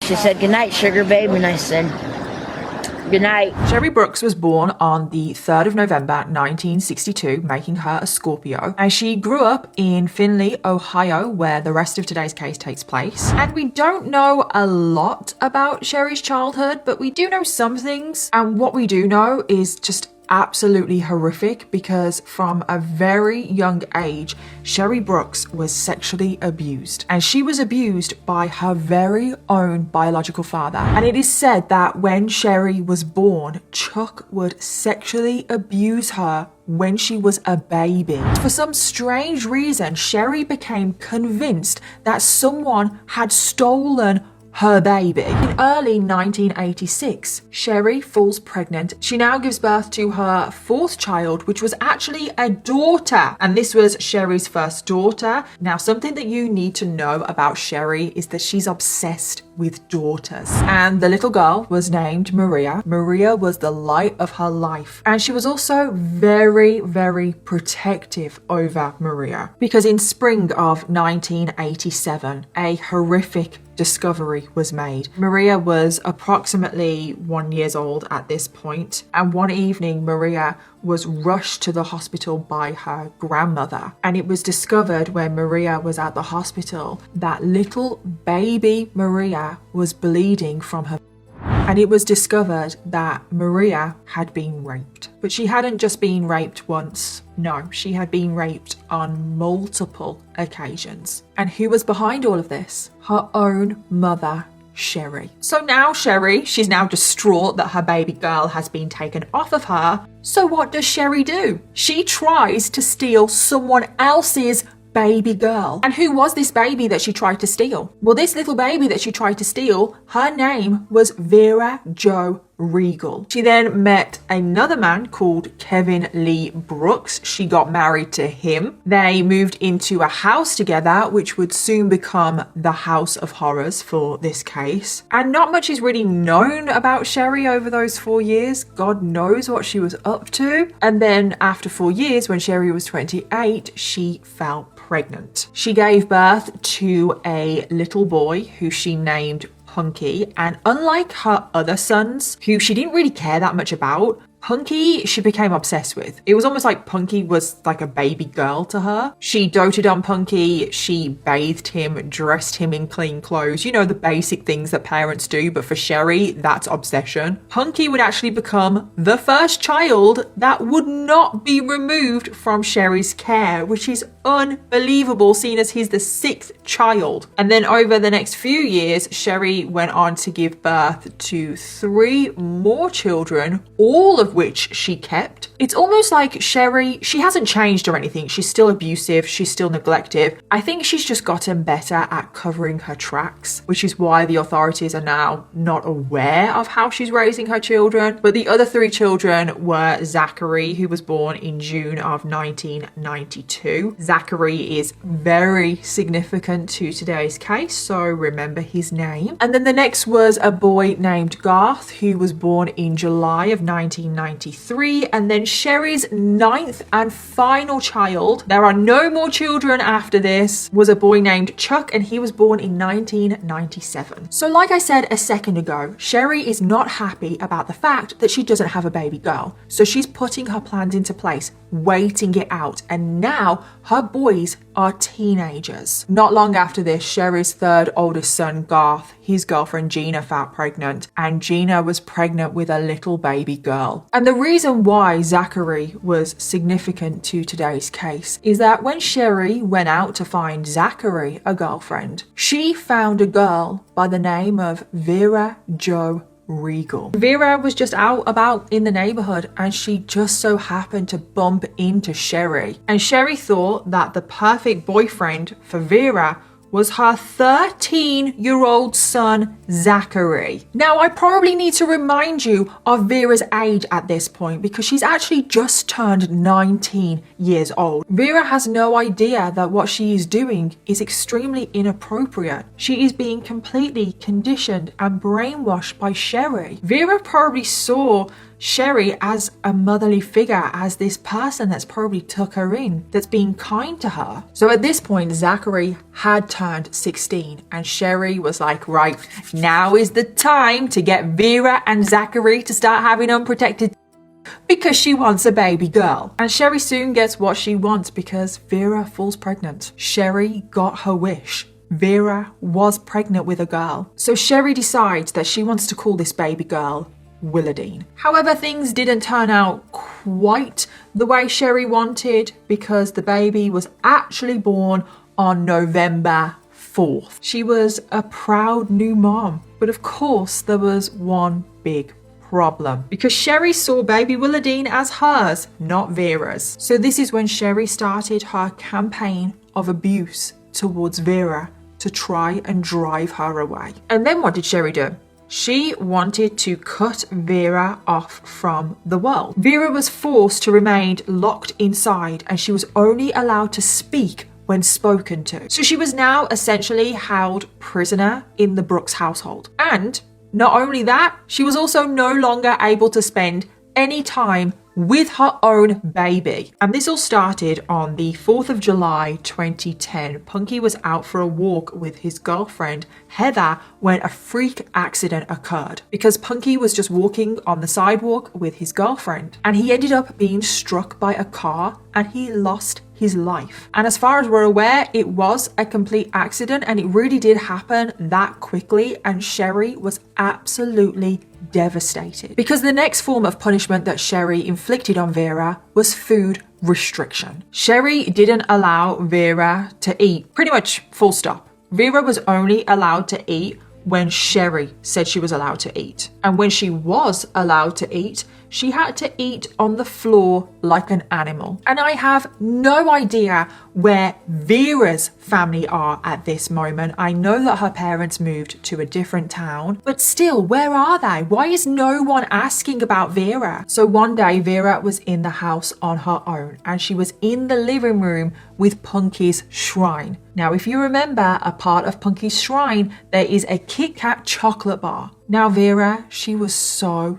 She said, "Good night, sugar baby," and I said, "Good night." Sherry Brooks was born on the 3rd of November 1962, making her a Scorpio, and she grew up in Findlay, Ohio, where the rest of today's case takes place. And we don't know a lot about Sherry's childhood, but we do know some things, and what we do know is just absolutely horrific, because from a very young age, Sherry Brooks was sexually abused, and she was abused by her very own biological father. And it is said that when Sherry was born, Chuck would sexually abuse her when she was a baby. For some strange reason, Sherry became convinced that someone had stolen her baby. In early 1986, Sherry falls pregnant. She now gives birth to her 4th child, which was actually a daughter. And this was Sherry's first daughter. Now, something that you need to know about Sherry is that she's obsessed with daughters. And the little girl was named Maria. Maria was the light of her life. And she was also very, very protective over Maria, because in spring of 1987, a horrific discovery was made. Maria was approximately 1 year old at this point, and one evening Maria was rushed to the hospital by her grandmother, and it was discovered when Maria was at the hospital that little baby Maria was bleeding from her. And it was discovered that Maria had been raped. But she hadn't just been raped once. No, she had been raped on multiple occasions. And who was behind all of this? Her own mother, Sherry. So now Sherry, she's now distraught that her baby girl has been taken off of her. So what does Sherry do? She tries to steal someone else's baby girl. And who was this baby that she tried to steal? Well, this little baby that she tried to steal, her name was Vera Jo Regal. She then met another man called Kevin Lee Brooks. She got married to him. They moved into a house together, which would soon become the House of Horrors for this case. And not much is really known about Sherry over those 4 years. God knows what she was up to. And then after 4 years, when Sherry was 28, she fell pregnant. She gave birth to a little boy who she named Punky, and unlike her other sons, who she didn't really care that much about, Punky she became obsessed with. It was almost like Punky was like a baby girl to her. She doted on Punky, she bathed him, dressed him in clean clothes, you know, the basic things that parents do, but for Sherry, that's obsession. Punky would actually become the first child that would not be removed from Sherry's care, which is unbelievable, seeing as he's the 6th child. And then over the next few years, Sherry went on to give birth to 3 more children, all of which she kept. It's almost like Sherry, she hasn't changed or anything. She's still abusive, she's still neglective. I think she's just gotten better at covering her tracks, which is why the authorities are now not aware of how she's raising her children. But the other 3 children were Zachary, who was born in June of 1992. Zachary is very significant to today's case, so remember his name. And then the next was a boy named Garth, who was born in July of 1993. And then Sherry's 9th and final child, there are no more children after this, was a boy named Chuck, and he was born in 1997. So like I said a second ago, Sherry is not happy about the fact that she doesn't have a baby girl. So she's putting her plans into place, waiting it out, and now her boys are teenagers. Not long after this, Sherry's 3rd oldest son, Garth, his girlfriend Gina fell pregnant, and Gina was pregnant with a little baby girl. And the reason why Zachary was significant to today's case is that when Sherry went out to find Zachary a girlfriend, she found a girl by the name of Vera Jo Regal. Vera was just out about in the neighborhood, and she just so happened to bump into Sherry. And Sherry thought that the perfect boyfriend for Vera was her 13-year-old son, Zachary. Now, I probably need to remind you of Vera's age at this point, because she's actually just turned 19 years old. Vera has no idea that what she is doing is extremely inappropriate. She is being completely conditioned and brainwashed by Sherry. Vera probably saw Sherry as a motherly figure, as this person that's probably took her in, that's being kind to her. So at this point, Zachary had turned 16 and Sherry was like, right, now is the time to get Vera and Zachary to start having unprotected because she wants a baby girl. And Sherry soon gets what she wants because Vera falls pregnant. Sherry got her wish. Vera was pregnant with a girl. So Sherry decides that she wants to call this baby girl Willardine. However, things didn't turn out quite the way Sherry wanted because the baby was actually born on November 4th. She was a proud new mom. But of course, there was one big problem because Sherry saw baby Willardine as hers, not Vera's. So this is when Sherry started her campaign of abuse towards Vera to try and drive her away. And then what did Sherry do? She wanted to cut Vera off from the world. Vera was forced to remain locked inside and she was only allowed to speak when spoken to. So she was now essentially held prisoner in the Brooks household. And not only that, she was also no longer able to spend any time with her own baby. And this all started on the 4th of July 2010. Punky was out for a walk with his girlfriend Heather when a freak accident occurred because Punky was just walking on the sidewalk with his girlfriend and he ended up being struck by a car and he lost his life. And as far as we're aware, it was a complete accident and it really did happen that quickly, and Sherry was absolutely devastated because the next form of punishment that Sherry inflicted on Vera was food restriction. Sherry didn't allow Vera to eat, pretty much full stop. Vera was only allowed to eat when Sherry said she was allowed to eat. And when she was allowed to eat, she had to eat on the floor like an animal. And I have no idea where Vera's family are at this moment. I know that her parents moved to a different town, but still, where are they? Why is no one asking about Vera? So one day, Vera was in the house on her own and she was in the living room with Punky's shrine. Now, if you remember, a part of Punky's shrine, there is a Kit Kat chocolate bar. Now, Vera, she was so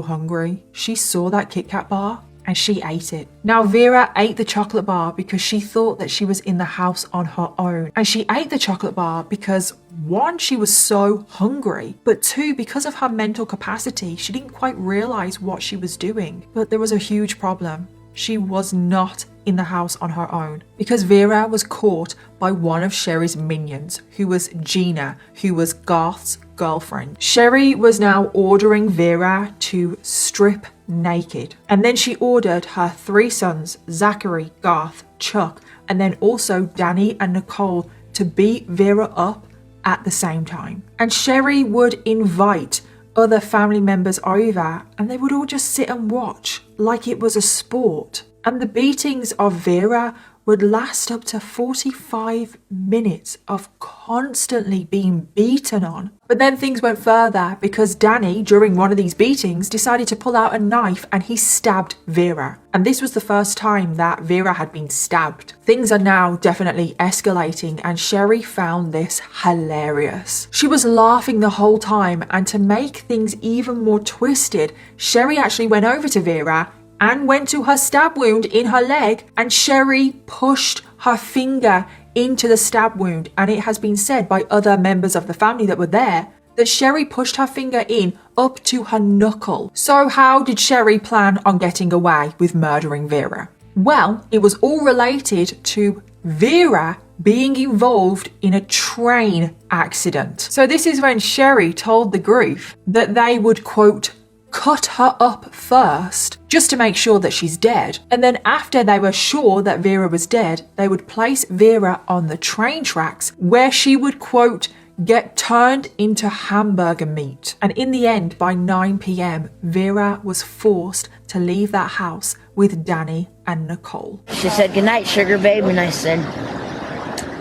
hungry. She saw that Kit Kat bar and she ate it. Now, Vera ate the chocolate bar because she thought that she was in the house on her own. And she ate the chocolate bar because, one, she was so hungry, but two, because of her mental capacity, she didn't quite realize what she was doing. But there was a huge problem. She was not in the house on her own because Vera was caught by one of Sherry's minions, who was Gina, who was Garth's girlfriend. Sherry was now ordering Vera to strip naked. And then she ordered her 3 sons, Zachary, Garth, Chuck, and then also Danny and Nicole, to beat Vera up at the same time. And Sherry would invite other family members over and they would all just sit and watch like it was a sport. And the beatings of Vera would last up to 45 minutes of constantly being beaten on. But then things went further because Danny, during one of these beatings, decided to pull out a knife and he stabbed Vera. And this was the first time that Vera had been stabbed. Things are now definitely escalating and Sherry found this hilarious. She was laughing the whole time, and to make things even more twisted, Sherry actually went over to Vera and went to her stab wound in her leg, and Sherry pushed her finger into the stab wound. And it has been said by other members of the family that were there that Sherry pushed her finger in up to her knuckle. So how did Sherry plan on getting away with murdering Vera? Well, it was all related to Vera being involved in a train accident. So this is when Sherry told the group that they would, quote, cut her up first just to make sure that she's dead. And then after they were sure that Vera was dead, they would place Vera on the train tracks where she would, quote, get turned into hamburger meat. And in the end, by 9 p.m, Vera was forced to leave that house with Danny and Nicole. She said, "Good night, sugar baby," and I said,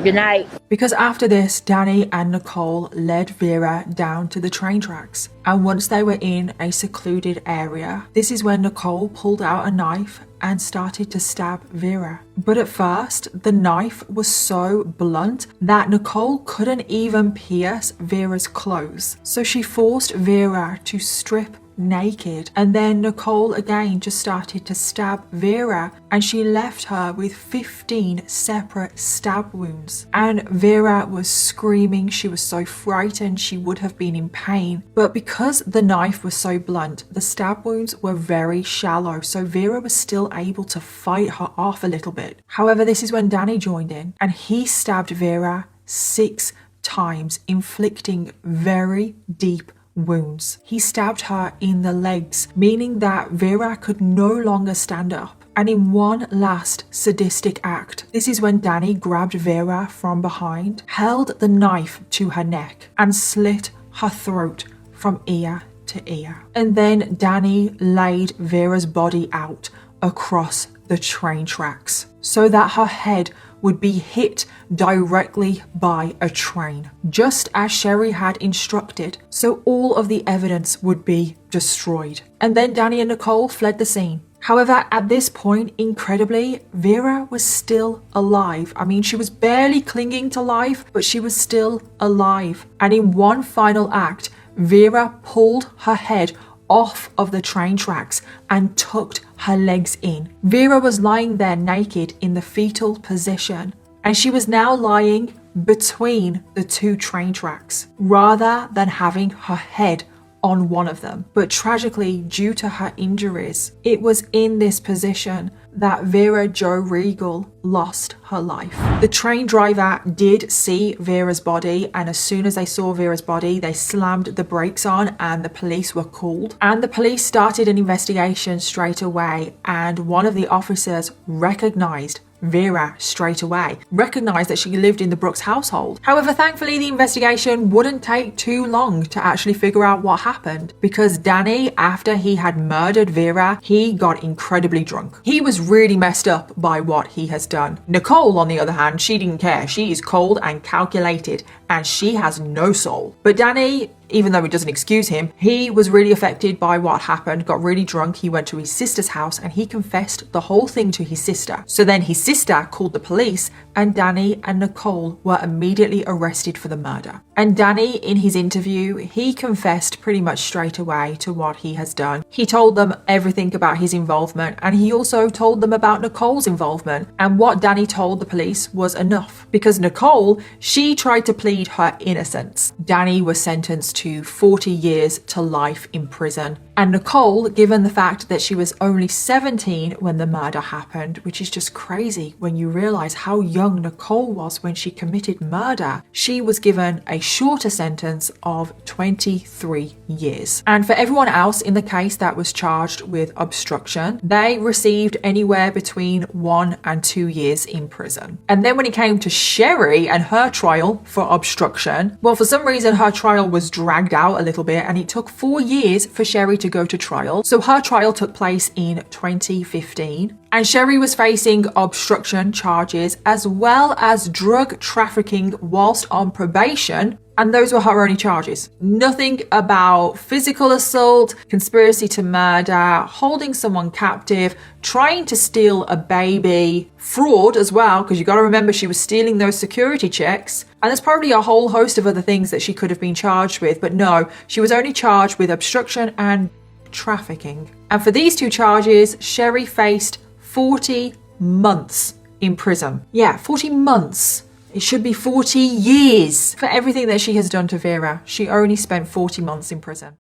"Good night." Because after this, Danny and Nicole led Vera down to the train tracks. And once they were in a secluded area, this is when Nicole pulled out a knife and started to stab Vera. But at first, the knife was so blunt that Nicole couldn't even pierce Vera's clothes. So she forced Vera to strip naked. And then Nicole again just started to stab Vera, and she left her with 15 separate stab wounds. And Vera was screaming. She was so frightened, she would have been in pain. But because the knife was so blunt, the stab wounds were very shallow, so Vera was still able to fight her off a little bit. However, this is when Danny joined in, and he stabbed Vera 6 times, inflicting very deep wounds. He stabbed her in the legs, meaning that Vera could no longer stand up. And in one last sadistic act, this is when Danny grabbed Vera from behind, held the knife to her neck, and slit her throat from ear to ear. And then Danny laid Vera's body out across the train tracks so that her head would be hit directly by a train, just as Sherry had instructed, so all of the evidence would be destroyed. And then Danny and Nicole fled the scene. However, at this point, incredibly, Vera was still alive. I mean, she was barely clinging to life, but she was still alive. And in one final act, Vera pulled her head off of the train tracks and tucked her legs in. Vera was lying there naked in the fetal position, and she was now lying between the 2 train tracks rather than having her head on one of them. But tragically, due to her injuries, it was in this position that Vera Jo Regal lost her life. The train driver did see Vera's body, and as soon as they saw Vera's body, they slammed the brakes on and the police were called. And the police started an investigation straight away, and one of the officers recognized Vera straight away, recognized that she lived in the Brooks household. However, thankfully, the investigation wouldn't take too long to actually figure out what happened, because Danny, after he had murdered Vera, he got incredibly drunk. He was really messed up by what he has done. Nicole, on the other hand, she didn't care. She is cold and calculated, and she has no soul. But Danny, even though it doesn't excuse him, he was really affected by what happened, got really drunk. He went to his sister's house and he confessed the whole thing to his sister. So then his sister called the police, and Danny and Nicole were immediately arrested for the murder. And Danny, in his interview, he confessed pretty much straight away to what he has done. He told them everything about his involvement, and he also told them about Nicole's involvement. And what Danny told the police was enough, because Nicole, she tried to plead her innocence. Danny was sentenced to 40 years to life in prison. And Nicole, given the fact that she was only 17 when the murder happened, which is just crazy when you realize how young Nicole was when she committed murder, she was given a shorter sentence of 23 years. And for everyone else in the case that was charged with obstruction, they received anywhere between 1 and 2 years in prison. And then when it came to Sherry and her trial for obstruction, well, for some reason her trial was dragged out a little bit, and it took 4 years for Sherry to go to trial. So her trial took place in 2015, and Sherry was facing obstruction charges as well as drug trafficking whilst on probation, and those were her only charges. Nothing about physical assault, conspiracy to murder, holding someone captive, trying to steal a baby, fraud as well, because you got to remember she was stealing those security checks. And there's probably a whole host of other things that she could have been charged with, but no, she was only charged with obstruction and trafficking. And for these 2 charges, Sherry faced 40 months in prison. Yeah, 40 months. It should be 40 years. For everything that she has done to Vera, she only spent 40 months in prison.